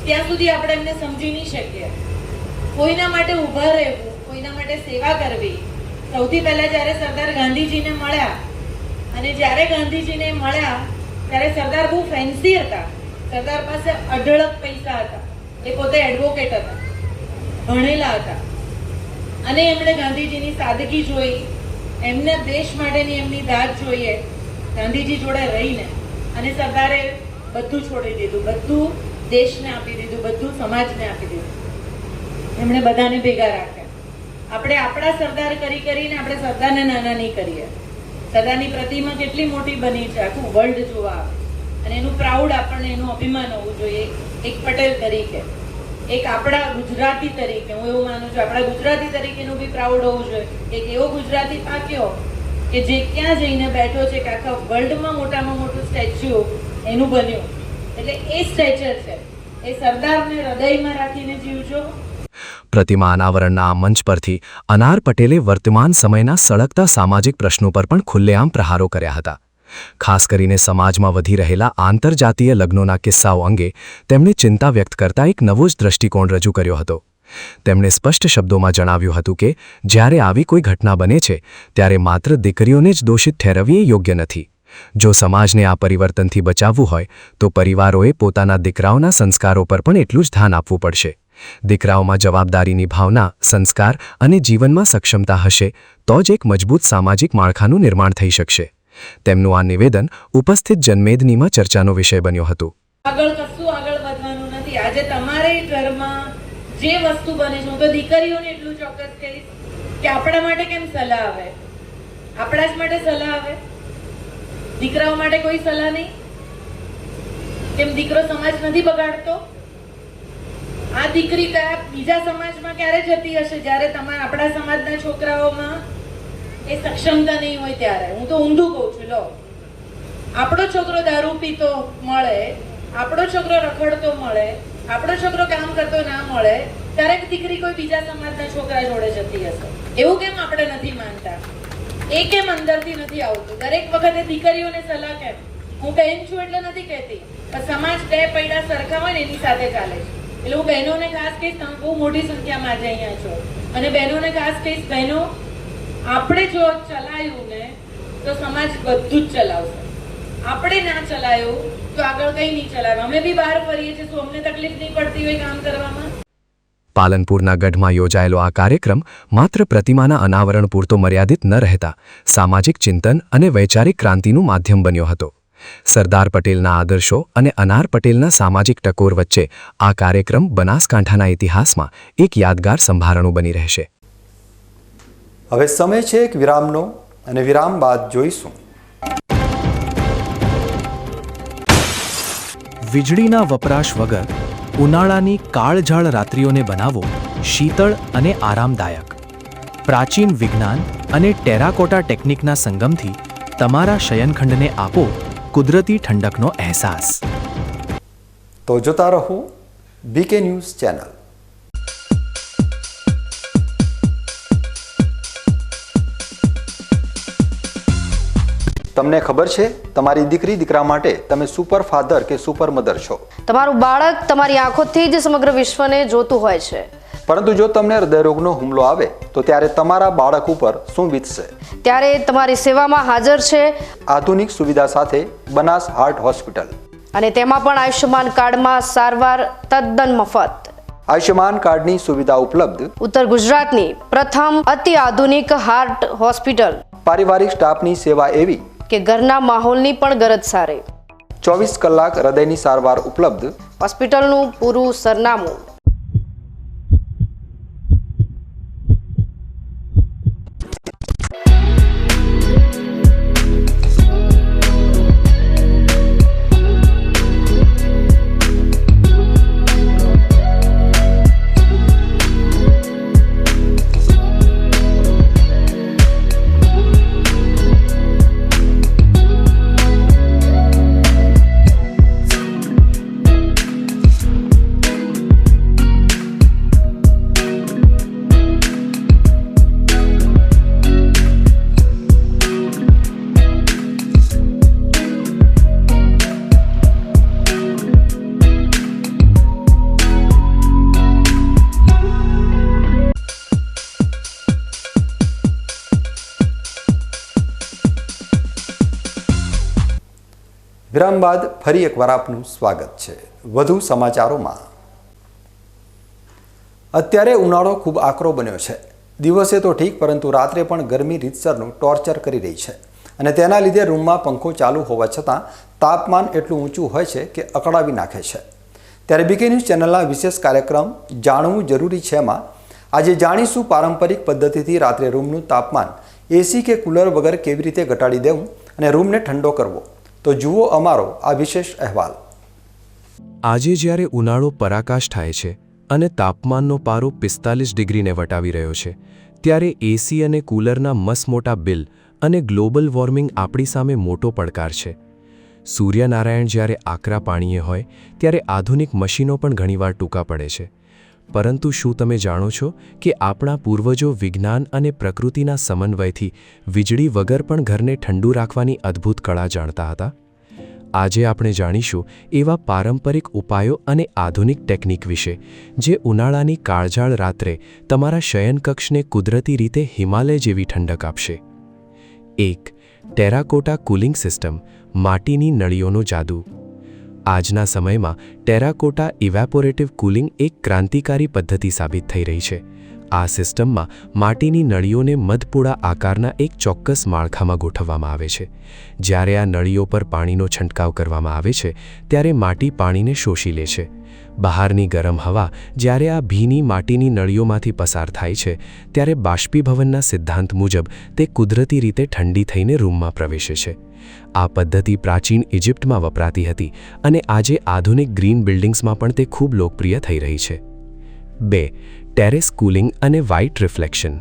ત્યાં સુધી આપણે એમને સમજી નહીં શકીએ. કોઈના માટે ઊભા રહેવું, કોઈના માટે સેવા કરવી. સૌથી પહેલા જ્યારે સરદાર ગાંધીજીને મળ્યા, અને જ્યારે ગાંધીજીને મળ્યા ત્યારે સરદાર બહુ ફેન્સી હતા. સરદાર પાસે અઢળક પૈસા હતા. એ પોતે એડવોકેટ હતા, ભણેલા હતા. અને એમણે ગાંધીજીની સાદગી જોઈ, એમને દેશ માટેની એમની દાદ જોઈએ ગાંધીજી જોડે રહીને. અને સરદારે બધું છોડી દીધું, બધું દેશને આપી દીધું, બધું સમાજને આપી દીધું. એમણે બધાને ભેગા રાખ્યા. આપણે આપણા સરદાર કરીને આપણે સરદારને નાના નહીં કરીએ. સરદારની પ્રતિમા કેટલી મોટી બની છે, આખું વર્લ્ડ જોવા આવે. અને એનું પ્રાઉડ આપણને, એનું અભિમાન હોવું જોઈએ એક પટેલ તરીકે, એક આપણા ગુજરાતી તરીકે. હું એવું માનું છું આપણા ગુજરાતી તરીકેનું બી પ્રાઉડ હોવું જોઈએ. એક એવો ગુજરાતી પાક્યો કે જે ક્યાં જઈને બેઠો છે કે આખા વર્લ્ડમાં મોટામાં મોટું સ્ટેચ્યુ એનું બન્યું. એટલે એ સ્ટેચર છે, એ સરદારને હૃદયમાં રાખીને જીવજો. પ્રતિમા અનાવરણના આ મંચ પરથી અનાર પટેલે વર્તમાન સમયના સળગતા સામાજિક પ્રશ્નો પર પણ ખુલ્લેઆમ પ્રહારો કર્યા હતા. ખાસ કરીને સમાજમાં વધી રહેલા આંતરજાતીય લગ્નોના કિસ્સાઓ અંગે તેમણે ચિંતા વ્યક્ત કરતા એક નવો જ દૃષ્ટિકોણ રજૂ કર્યો હતો. તેમણે સ્પષ્ટ શબ્દોમાં જણાવ્યું હતું કે જ્યારે આવી કોઈ ઘટના બને છે ત્યારે માત્ર દીકરીઓને જ દોષિત ઠેરવવી એ યોગ્ય નથી. જો સમાજને આ પરિવર્તનથી બચાવવું હોય તો પરિવારોએ પોતાના દીકરાઓના સંસ્કારો પર પણ એટલું જ ધ્યાન આપવું પડશે. દીકરાઓમાં જવાબદારીની ભાવના, સંસ્કાર અને જીવનમાં સક્ષમતા હશે તો જ એક મજબૂત સામાજિક માળખાનું નિર્માણ થઈ શકશે. તેમનું આ નિવેદન ઉપસ્થિત જનમેદનીમાં ચર્ચાનો વિષય બન્યો હતો. આગળ કશું આગળ વધવાનું નથી. આજે તમારે ઘરમાં જે વસ્તુ બને છે, હું તો દીકરીઓને એટલું ચોક્કસ કહીશ કે આપણા માટે કેમ સલાહ આવે? આપણા જ માટે સલાહ આવે, દીકરાઓ માટે કોઈ સલાહ નહીં? કેમ દીકરો સમાજ નથી બગાડતો? આ દીકરી કયા બીજા સમાજમાં ક્યારે જતી હશે જ્યારે તમારા આપણા સમાજના છોકરાઓમાં એ સક્ષમતા નહીં હોય ત્યારે? હું તો ઊંધું કહું છું. લો, આપણો છોકરો દારૂ પીતો મળે, આપણો છોકરો રખડતો મળે, આપણો છોકરો કામ કરતો ના મળે, ત્યારે દીકરી કોઈ બીજા સમાજના છોકરા જોડે જતી હશે. એવું કેમ આપણે નથી માનતા? એ કેમ અંદરથી નથી આવતું? દરેક વખતે દીકરીઓને સલાહ કેમ? હું બહેન છું એટલે નથી કહેતી, પણ સમાજ બે પૈડા સરખા હોય ને એની સાથે ચાલે છે. એટલે હું બહેનોને ખાસ કહીશ, તમે બહુ મોટી સંખ્યામાં આજે અહીંયા છો, અને બહેનોને ખાસ કહીશ, બહેનો આપણે જો ચલાયું ને તો સમાજ બધું જ ચલાવશે. આપણે ના ચલાયું તો આગળ કંઈ નહીં ચલાવે. અમે બી બહાર ફરીએ છીએ, શું અમને તકલીફ નહીં પડતી હોય કામ કરવામાં? પાલનપુરના ગઢમાં યોજાયેલો આ કાર્યક્રમ માત્ર પ્રતિમાના અનાવરણ પૂરતો મર્યાદિત ન રહેતા સામાજિક ચિંતન અને વૈચારિક ક્રાંતિનું માધ્યમ બન્યો હતો. સરદાર પટેલના આદર્શો અને અનાર પટેલના સામાજિક ટકોર વચ્ચે આ કાર્યક્રમ બનાસકાંઠાના ઇતિહાસમાં એક યાદગાર સંભારણું બની રહેશે. હવે સમય છે એક વિરામનો, અને વિરામ બાદ જોઈશું. વીજળીના વપરાશ વગર ઉનાળાની કાળઝાળ રાત્રિઓને બનાવો શીતળ અને આરામદાયક. પ્રાચીન વિજ્ઞાન અને ટેરાકોટા ટેકનિકના સંગમથી તમારા શયનખંડને આપો કુદરતી ઠંડકનો અહેસાસ. તો જોતા રહો બીકે ન્યૂઝ ચેનલ. તમને ખબર છે તમારી દીકરી દીકરા માટે તમે સુપર ફાધર કે સુપર મધર છો. તમારું બાળક તમારી આંખોથી જ સમગ્ર વિશ્વને જોતું હોય છે. પરંતુ જો તમને હૃદયરોગનો હુમલો આવે તો ત્યારે તમારા બાળક ઉપર શું વીતશે? ત્યારે તમારી સેવામાં હાજર છે આધુનિક સુવિધા સાથે બનાસ હાર્ટ હોસ્પિટલ, અને તેમાં પણ આયુષ્યમાન કાર્ડમાં સારવાર તદ્દન મફત. આયુષ્યમાન કાર્ડની સુવિધા ઉપલબ્ધ ઉત્તર ગુજરાતની પ્રથમ અતિ આધુનિક હાર્ટ હોસ્પિટલ. પારિવારિક સ્ટાફની સેવા એવી કે ઘરના માહોલની પણ ગરજ સારી. 24 કલાક હૃદયની સારવાર ઉપલબ્ધ. હોસ્પિટલનું પૂરું સરનામું. વિરામ બાદ ફરી એકવાર આપનું સ્વાગત છે. વધુ સમાચારોમાં. અત્યારે ઉનાળો ખૂબ આકરો બન્યો છે. દિવસે તો ઠીક, પરંતુ રાત્રે પણ ગરમી રીતસરનું ટોર્ચર કરી રહી છે અને તેના લીધે રૂમમાં પંખો ચાલુ હોવા છતાં તાપમાન એટલું ઊંચું હોય છે કે અકળાવી નાખે છે. ત્યારે બીકે ન્યૂઝ ચેનલના વિશેષ કાર્યક્રમ જાણવું જરૂરી છેમાં આજે જાણીશું પારંપરિક પદ્ધતિથી રાત્રે રૂમનું તાપમાન એસી કે કુલર વગર કેવી રીતે ઘટાડી દેવું અને રૂમને ઠંડો કરવો. તો જુઓ અમારો આ વિશેષ અહેવાલ. આજે જ્યારે ઉનાળો પરાકાશ થાય છે અને તાપમાનનો પારો 45 ડિગ્રીને વટાવી રહ્યો છે, ત્યારે એસી અને કૂલરના મસમોટા બિલ અને ગ્લોબલ વોર્મિંગ આપણી સામે મોટો પડકાર છે. સૂર્યનારાયણ જ્યારે આકરા પાણીએ હોય ત્યારે આધુનિક મશીનો પણ ઘણીવાર ટૂંકા પડે છે. પરંતુ શું તમે જાણો છો કે આપણા પૂર્વજો વિજ્ઞાન અને પ્રકૃતિના સમન્વયથી વીજળી વગર પણ ઘરને ઠંડુ રાખવાની અદ્ભુત કળા જાણતા હતા? આજે આપણે જાણીશું એવા પારંપરિક ઉપાયો અને આધુનિક ટેકનિક વિશે જે ઉનાળાની કાળઝાળ રાત્રે તમારા શયનકક્ષને કુદરતી રીતે હિમાલય જેવી ઠંડક આપશે. 1. Terracotta cooling system. માટીની નળીઓનો જાદુ. આજના સમયમાં ટેરાકોટા ઇવેપોરેટિવ કૂલિંગ એક ક્રાંતિકારી પદ્ધતિ સાબિત થઈ રહી છે. આ સિસ્ટમમાં માટીની નળીઓને મધપૂડા આકારના એક ચોક્કસ માળખામાં ગોઠવવામાં આવે છે. જ્યારે આ નળીઓ પર પાણીનો છંટકાવ કરવામાં આવે છે ત્યારે માટી પાણીને શોષી લે છે. બહારની ગરમ હવા જ્યારે આ ભીની માટીની નળીઓમાંથી પસાર થાય છે ત્યારે બાષ્પીભવનના સિદ્ધાંત મુજબ તે કુદરતી રીતે ઠંડી થઈને રૂમમાં પ્રવેશે છે. આ પદ્ધતિ પ્રાચીન ઇજિપ્તમાં વપરાતી હતી અને આજે આધુનિક ગ્રીન બિલ્ડિંગ્સમાં પણ તે ખૂબ લોકપ્રિય થઈ રહી છે. 2. ટેરેસ કૂલિંગ અને વ્હાઇટ રિફ્લેક્શન.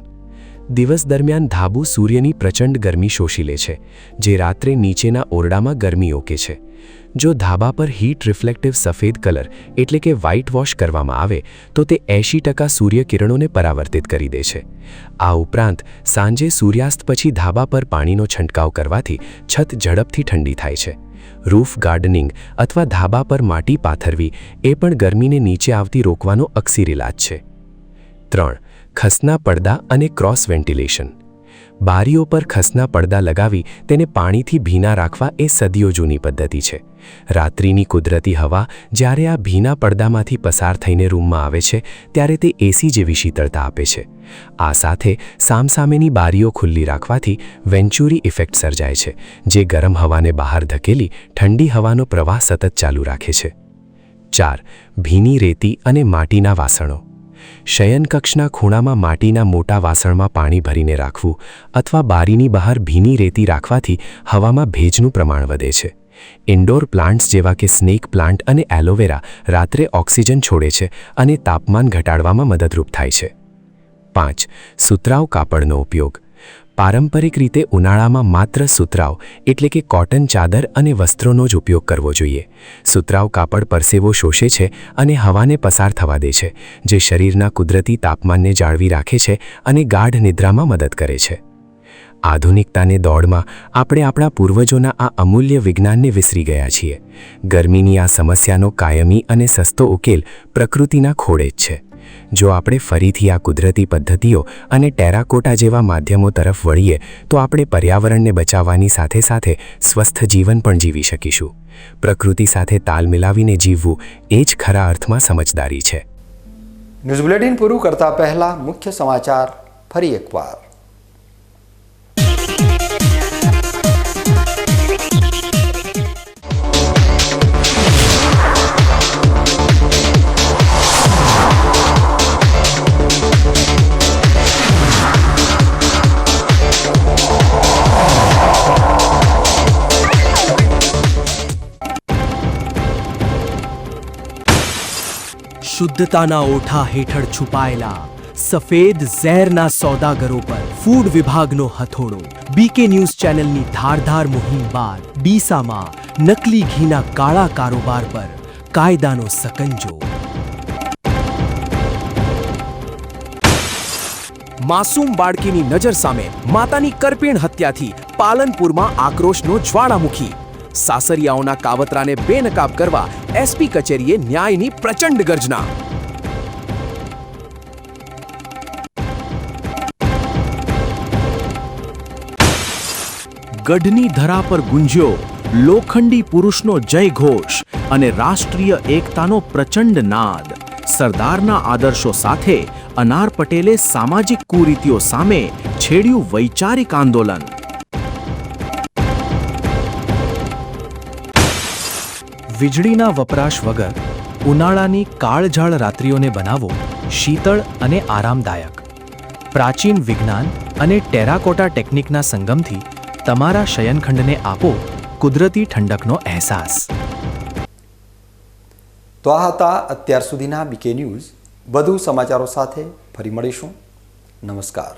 દિવસ દરમિયાન ધાબુ સૂર્યની પ્રચંડ ગરમી શોષી લે છે, જે રાત્રે નીચેના ઓરડામાં ગરમી ઓકે છે. જો ધાબા પર હીટ રિફ્લેક્ટિવ સફેદ કલર એટલે કે વ્હાઇટ વોશ કરવામાં આવે તો તે 80% સૂર્યકિરણોને પરાવર્તિત કરી દે છે. આ ઉપરાંત સાંજે સૂર્યાસ્ત પછી ધાબા પર પાણીનો છંટકાવ કરવાથી છત ઝડપથી ઠંડી થાય છે. રૂફ ગાર્ડનિંગ અથવા ધાબા પર માટી પાથરવી એ પણ ગરમીને નીચે આવતી રોકવાનો અક્સર ઇલાજ છે. 3. ખસના પડદા અને ક્રોસ વેન્ટિલેશન. બારીઓ પર ખસના પડદા લગાવી તેને પાણીથી ભીના રાખવા એ સદીઓ જૂની પદ્ધતિ છે. રાત્રિની કુદરતી હવા જ્યારે આ ભીના પડદામાંથી પસાર થઈને રૂમમાં આવે છે ત્યારે તે એસી જેવી શીતળતા આપે છે. આ સાથે સામસામેની બારીઓ ખુલ્લી રાખવાથી વેન્ચુરી ઇફેક્ટ સર્જાય છે, જે ગરમ હવાને બહાર ધકેલી ઠંડી હવાનો પ્રવાહ સતત ચાલુ રાખે છે. 4. ભીની રેતી અને માટીના વાસણો. શયનકક્ષના ખૂણામાં માટીના મોટા વાસણમાં પાણી ભરીને રાખવું અથવા બારીની બહાર ભીની રેતી રાખવાથી હવામાં ભેજનું પ્રમાણ વધે છે. ઇન્ડોર પ્લાન્ટ્સ જેવા કે સ્નેક પ્લાન્ટ અને એલોવેરા રાત્રે ઓક્સિજન છોડે છે અને તાપમાન ઘટાડવામાં મદદરૂપ થાય છે. 5. સુતરાઉ કાપડનો ઉપયોગ. પારંપરિક રીતે ઉનાળામાં માત્ર સુતરાઉ એટલે કે કોટન ચાદર અને વસ્ત્રોનો જ ઉપયોગ કરવો જોઈએ. સુતરાઉ કાપડ પરસેવો શોષે છે અને હવાને પસાર થવા દે છે, જે શરીરના કુદરતી તાપમાનને જાળવી રાખે છે અને ગાઢ નિદ્રામાં મદદ કરે છે. આધુનિકતાને દોડમાં આપણે આપણા પૂર્વજોના આ અમૂલ્ય વિજ્ઞાનને વિસરી ગયા છીએ. ગરમીની આ સમસ્યાનો કાયમી અને સસ્તો ઉકેલ પ્રકૃતિના ખોળે જ છે. જો આપણે ફરીથી આ કુદરતી પદ્ધતિઓ અને ટેરાકોટા જેવા માધ્યમો તરફ વળીએ તો આપણે પર્યાવરણને બચાવવાની સાથે સાથે સ્વસ્થ જીવન પણ જીવી શકીશું. પ્રકૃતિ સાથે તાલ મિલાવીને જીવવું એ જ ખરા અર્થમાં સમજદારી છે. ન્યૂઝ બુલેટિન પૂરું કરતા પહેલા મુખ્ય સમાચાર ફરી એકવાર. શુદ્ધતાના ઓઠા હેઠળ છુપાયેલા સફેદ ઝેરના સોદાગરો પર ફૂડ વિભાગનો હથોડો. બીકે ન્યૂઝ ચેનલની ધારદાર મુહિમ બાદ ડીસામાં નકલી ઘીના કાળા કારોબાર પર કાયદાનો સકંજો. માસૂમ બાળકીની નજર સામે માતાની કરપીણ હત્યાથી પાલનપુરમાં આક્રોશનો જ્વાળામુખી. સાસરિયાઓના કાવતરાને બેનકાબ કરવા એસપી કચેરીએ ન્યાયની પ્રચંડ ગર્જના. ગઢની ધરા પર ગુંજ્યો લોખંડી પુરુષનો જય ઘોષ અને રાષ્ટ્રીય એકતાનો પ્રચંડ નાદ. સરદારના આદર્શો સાથે અનાર પટેલે સામાજિક કુરીતિઓ સામે છેડ્યું વૈચારિક આંદોલન. વીજળીના વપરાશ વગર ઉનાળાની કાળઝાળ રાત્રિઓને બનાવો શીતળ અને આરામદાયક. પ્રાચીન વિજ્ઞાન અને ટેરાકોટા ટેકનિકના સંગમથી તમારા શયનખંડને આપો કુદરતી ઠંડકનો અહેસાસ. તો આ હતા અત્યાર સુધીના બીકે ન્યૂઝ. વધુ સમાચારો સાથે ફરી મળીશું. નમસ્કાર.